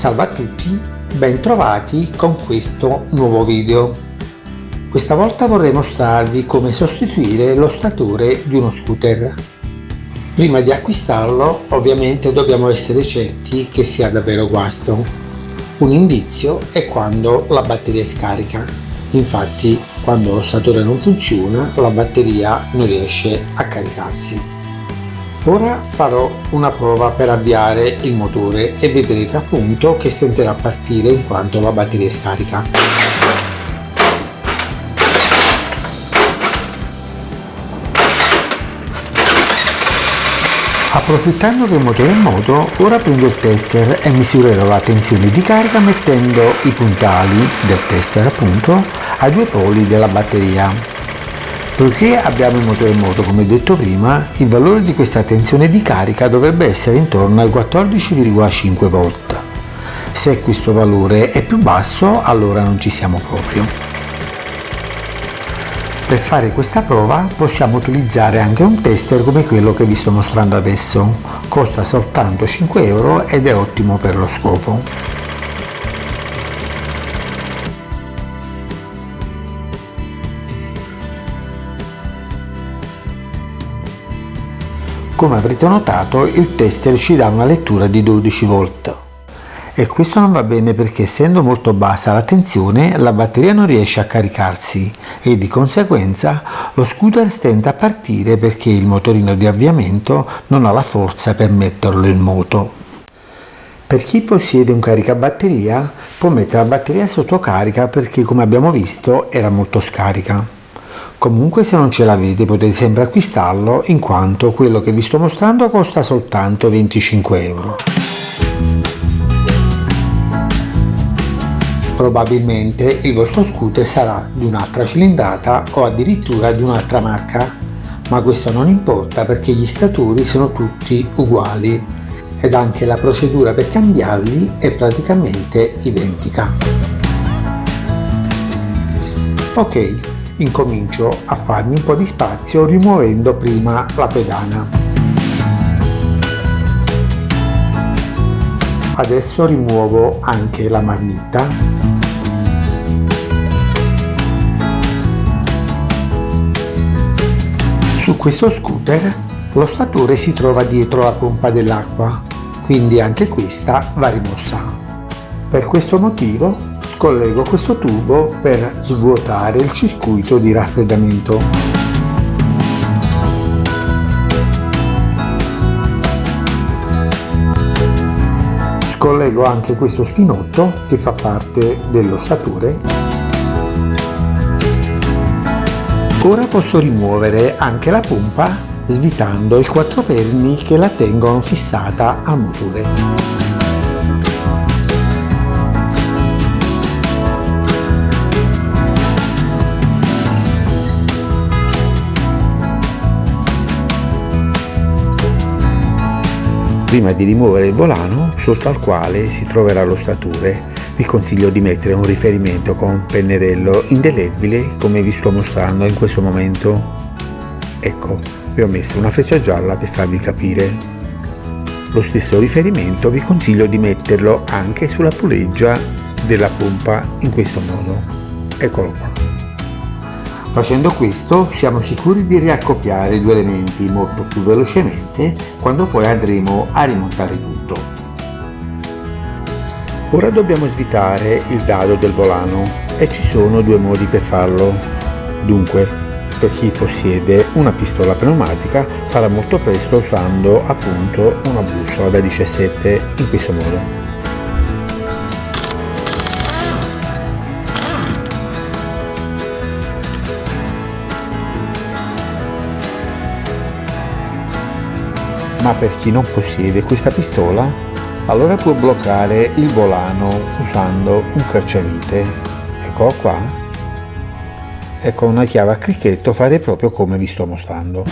Salve a tutti, bentrovati con questo nuovo video. Questa volta vorrei mostrarvi come sostituire lo statore di uno scooter. Prima di acquistarlo ovviamente dobbiamo essere certi che sia davvero guasto. Un indizio è quando la batteria è scarica. Infatti quando lo statore non funziona la batteria non riesce a caricarsi. Ora farò una prova per avviare il motore e vedrete appunto che stenterà a partire in quanto la batteria è scarica. Approfittando che il motore è in moto, ora prendo il tester e misurerò la tensione di carica mettendo i puntali del tester appunto ai due poli della batteria. Poiché abbiamo il motore in moto, come detto prima, il valore di questa tensione di carica dovrebbe essere intorno ai 14,5 volt. Se questo valore è più basso, allora non ci siamo proprio. Per fare questa prova possiamo utilizzare anche un tester come quello che vi sto mostrando adesso. Costa soltanto 5 euro ed è ottimo per lo scopo. Come avrete notato, il tester ci dà una lettura di 12 volt e questo non va bene perché essendo molto bassa la tensione la batteria non riesce a caricarsi e di conseguenza lo scooter stenta a partire perché il motorino di avviamento non ha la forza per metterlo in moto. Per chi possiede un caricabatteria può mettere la batteria sotto carica perché, come abbiamo visto, era molto scarica. Comunque se non ce l'avete potete sempre acquistarlo in quanto quello che vi sto mostrando costa soltanto 25 euro. Probabilmente il vostro scooter sarà di un'altra cilindrata o addirittura di un'altra marca, ma questo non importa perché gli statori sono tutti uguali ed anche la procedura per cambiarli è praticamente identica. Ok. Incomincio a farmi un po' di spazio rimuovendo prima la pedana. Adesso rimuovo anche la marmitta. Su questo scooter lo statore si trova dietro la pompa dell'acqua, quindi anche questa va rimossa. Per questo motivo scollego questo tubo per svuotare il circuito di raffreddamento. Scollego anche questo spinotto che fa parte dello statore. Ora posso rimuovere anche la pompa svitando i quattro perni che la tengono fissata al motore. Prima di rimuovere il volano, sotto al quale si troverà lo statore, vi consiglio di mettere un riferimento con pennarello indelebile come vi sto mostrando in questo momento. Ecco, vi ho messo una freccia gialla per farvi capire. Lo stesso riferimento vi consiglio di metterlo anche sulla puleggia della pompa in questo modo. Eccolo qua. Facendo questo siamo sicuri di riaccoppiare i due elementi molto più velocemente quando poi andremo a rimontare tutto. Ora dobbiamo svitare il dado del volano e ci sono due modi per farlo. Dunque, per chi possiede una pistola pneumatica farà molto presto usando appunto una bussola da 17 in questo modo. Ma per chi non possiede questa pistola, allora può bloccare il volano usando un cacciavite. Eccolo qua. E con una chiave a cricchetto fate proprio come vi sto mostrando.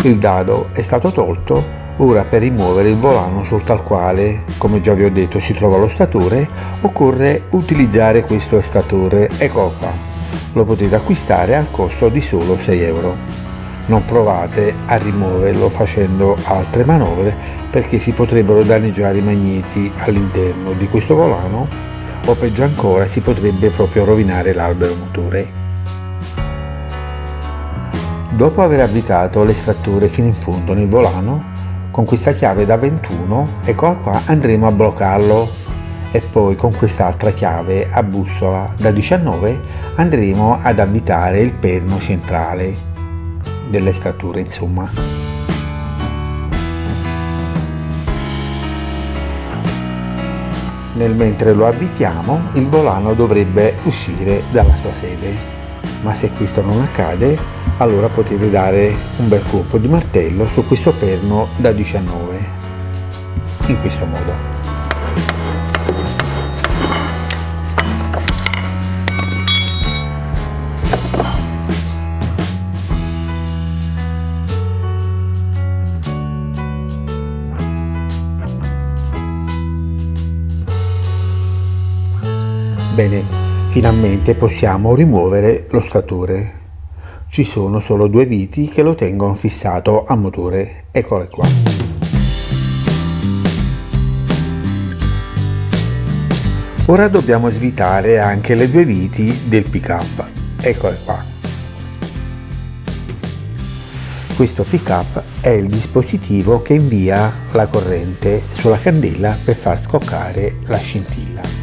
Il dado è stato tolto Ora, per rimuovere il volano sotto al quale, come già vi ho detto, si trova lo statore, occorre utilizzare questo estrattore. Eccolo qua, lo potete acquistare al costo di solo 6 euro. Non provate a rimuoverlo facendo altre manovre, perché si potrebbero danneggiare i magneti all'interno di questo volano, o peggio ancora si potrebbe proprio rovinare l'albero motore. Dopo aver avvitato l'estrattore fino in fondo nel volano, con questa chiave da 21, eccola qua, andremo a bloccarlo, e poi con quest'altra chiave a bussola da 19 andremo ad avvitare il perno centrale dell'estrattore, insomma. Nel mentre lo avvitiamo, il volano dovrebbe uscire dalla sua sede, ma se questo non accade, allora potete dare un bel colpo di martello su questo perno da 19, in questo modo. Bene, finalmente possiamo rimuovere lo statore. Ci sono solo due viti che lo tengono fissato al motore, eccole qua. Ora dobbiamo svitare anche le due viti del pick-up, eccole qua. Questo pick-up è il dispositivo che invia la corrente sulla candela per far scoccare la scintilla.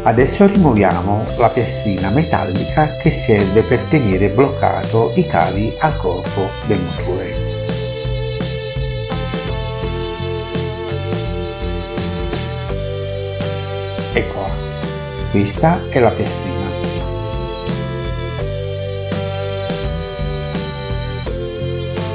Adesso rimuoviamo la piastrina metallica che serve per tenere bloccato i cavi al corpo del motore. Eccola, questa è la piastrina.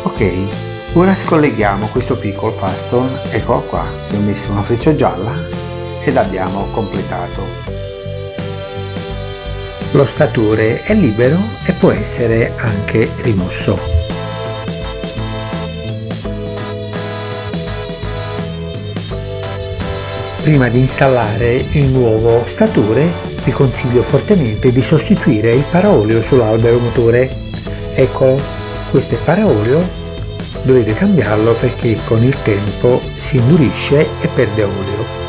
Ok, ora scolleghiamo questo piccolo faston, eccolo qua, vi ho messo una freccia gialla ed abbiamo completato. Lo statore è libero e può essere anche rimosso. Prima di installare il nuovo statore vi consiglio fortemente di sostituire il paraolio sull'albero motore. Ecco, questo è paraolio, dovete cambiarlo perché con il tempo si indurisce e perde olio.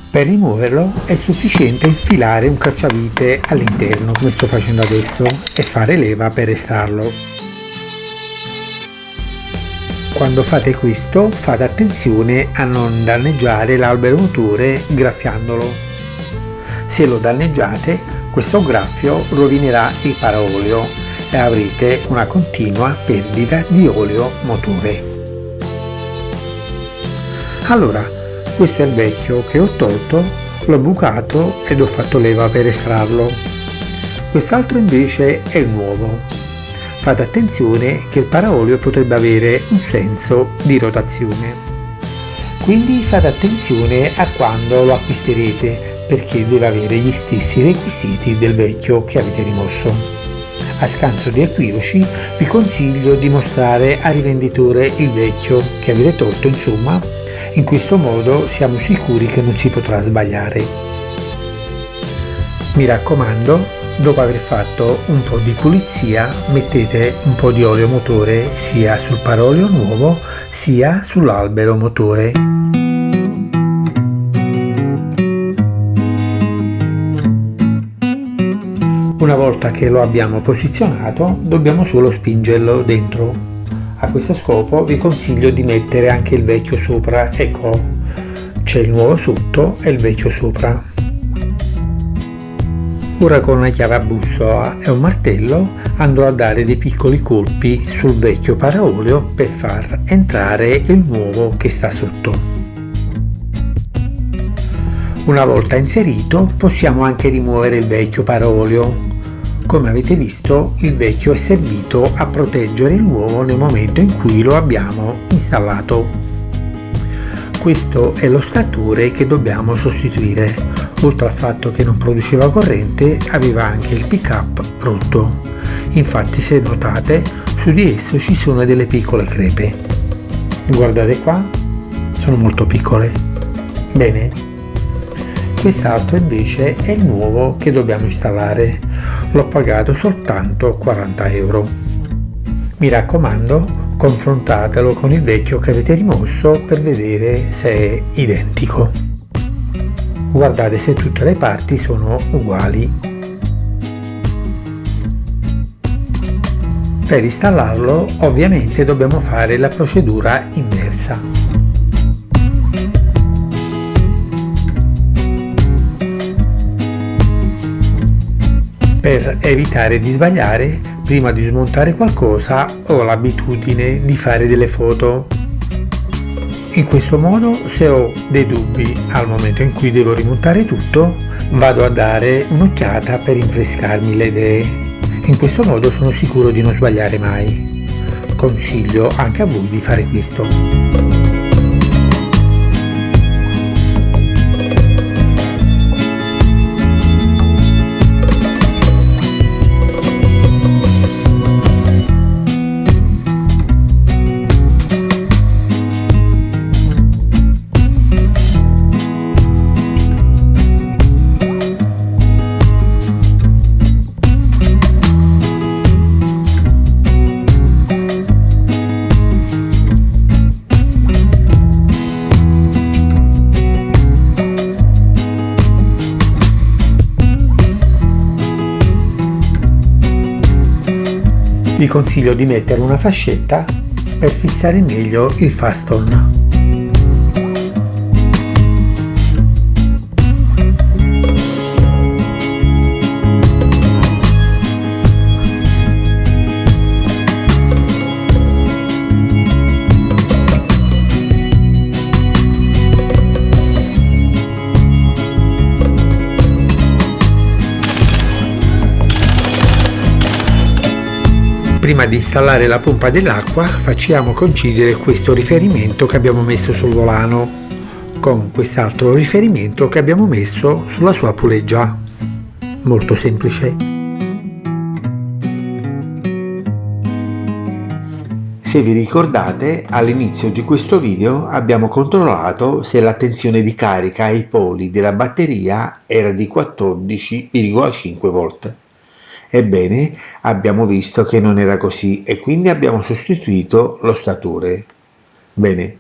Per rimuoverlo è sufficiente infilare un cacciavite all'interno, come sto facendo adesso, e fare leva per estrarlo. Quando fate questo, fate attenzione a non danneggiare l'albero motore graffiandolo. Se lo danneggiate, questo graffio rovinerà il paraolio e avrete una continua perdita di olio motore. Allora, questo è il vecchio che ho tolto, l'ho bucato ed ho fatto leva per estrarlo. Quest'altro invece è il nuovo. Fate attenzione che il paraolio potrebbe avere un senso di rotazione. Quindi fate attenzione a quando lo acquisterete, perché deve avere gli stessi requisiti del vecchio che avete rimosso. A scanso di equivoci vi consiglio di mostrare al rivenditore il vecchio che avete tolto, insomma. In questo modo siamo sicuri che non si potrà sbagliare. Mi raccomando, dopo aver fatto un po' di pulizia, mettete un po' di olio motore sia sul paraolio nuovo sia sull'albero motore. Una volta che lo abbiamo posizionato, dobbiamo solo spingerlo dentro. A questo scopo vi consiglio di mettere anche il vecchio sopra, ecco, c'è il nuovo sotto e il vecchio sopra. Ora con una chiave a bussola e un martello andrò a dare dei piccoli colpi sul vecchio paraolio per far entrare il nuovo che sta sotto. Una volta inserito possiamo anche rimuovere il vecchio paraolio. Come avete visto, il vecchio è servito a proteggere il nuovo nel momento in cui lo abbiamo installato. Questo è lo statore che dobbiamo sostituire. Oltre al fatto che non produceva corrente, aveva anche il pick-up rotto. Infatti, se notate, su di esso ci sono delle piccole crepe. Guardate qua, sono molto piccole. Bene. Quest'altro invece è il nuovo che dobbiamo installare. L'ho pagato soltanto 40 euro. Mi raccomando, confrontatelo con il vecchio che avete rimosso per vedere se è identico. Guardate se tutte le parti sono uguali. Per installarlo ovviamente dobbiamo fare la procedura inversa. Per evitare di sbagliare, prima di smontare qualcosa ho l'abitudine di fare delle foto. In questo modo, se ho dei dubbi al momento in cui devo rimontare tutto, vado a dare un'occhiata per rinfrescarmi le idee. In questo modo sono sicuro di non sbagliare mai. Consiglio anche a voi di fare questo. Vi consiglio di mettere una fascetta per fissare meglio il faston. Prima di installare la pompa dell'acqua facciamo coincidere questo riferimento che abbiamo messo sul volano con quest'altro riferimento che abbiamo messo sulla sua puleggia. Molto semplice. Se vi ricordate, all'inizio di questo video abbiamo controllato se la tensione di carica ai poli della batteria era di 14,5 volt. Ebbene, abbiamo visto che non era così e quindi abbiamo sostituito lo statore. Bene,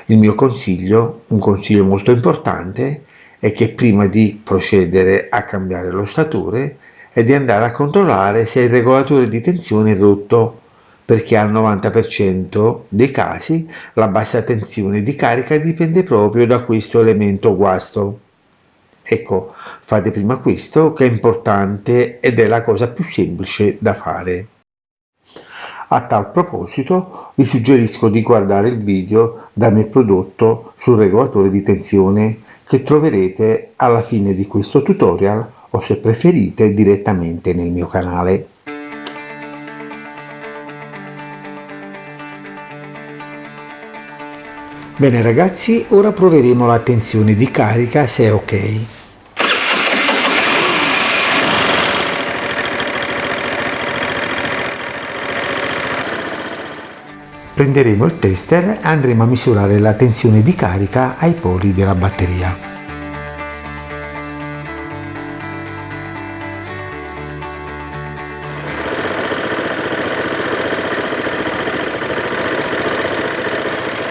il mio consiglio, un consiglio molto importante, è che prima di procedere a cambiare lo statore è di andare a controllare se il regolatore di tensione è rotto, perché al 90% dei casi la bassa tensione di carica dipende proprio da questo elemento guasto. Ecco, fate prima questo che è importante ed è la cosa più semplice da fare. A tal proposito vi suggerisco di guardare il video da me prodotto sul regolatore di tensione che troverete alla fine di questo tutorial o se preferite direttamente nel mio canale. Bene ragazzi, ora proveremo la tensione di carica se è ok. Prenderemo il tester e andremo a misurare la tensione di carica ai poli della batteria.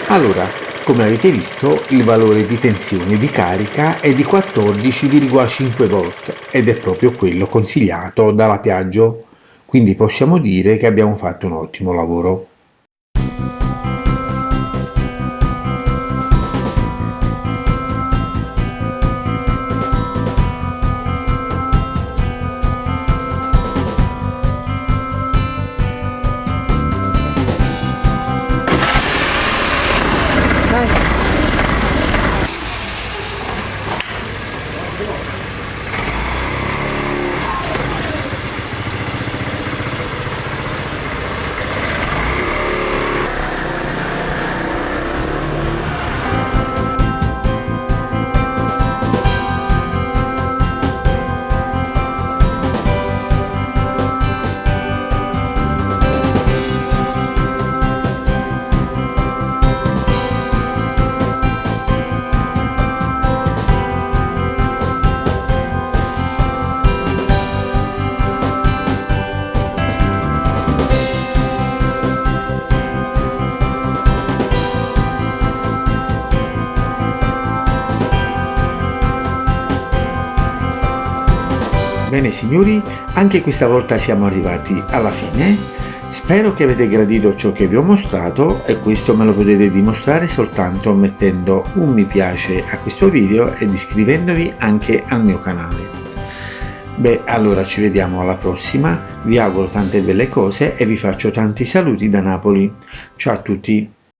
Allora, come avete visto, il valore di tensione di carica è di 14,5 volt ed è proprio quello consigliato dalla Piaggio, quindi possiamo dire che abbiamo fatto un ottimo lavoro. Bene signori, anche questa volta siamo arrivati alla fine. Spero che avete gradito ciò che vi ho mostrato e questo me lo potete dimostrare soltanto mettendo un mi piace a questo video ed iscrivendovi anche al mio canale. Beh, allora ci vediamo alla prossima, vi auguro tante belle cose e vi faccio tanti saluti da Napoli. Ciao a tutti!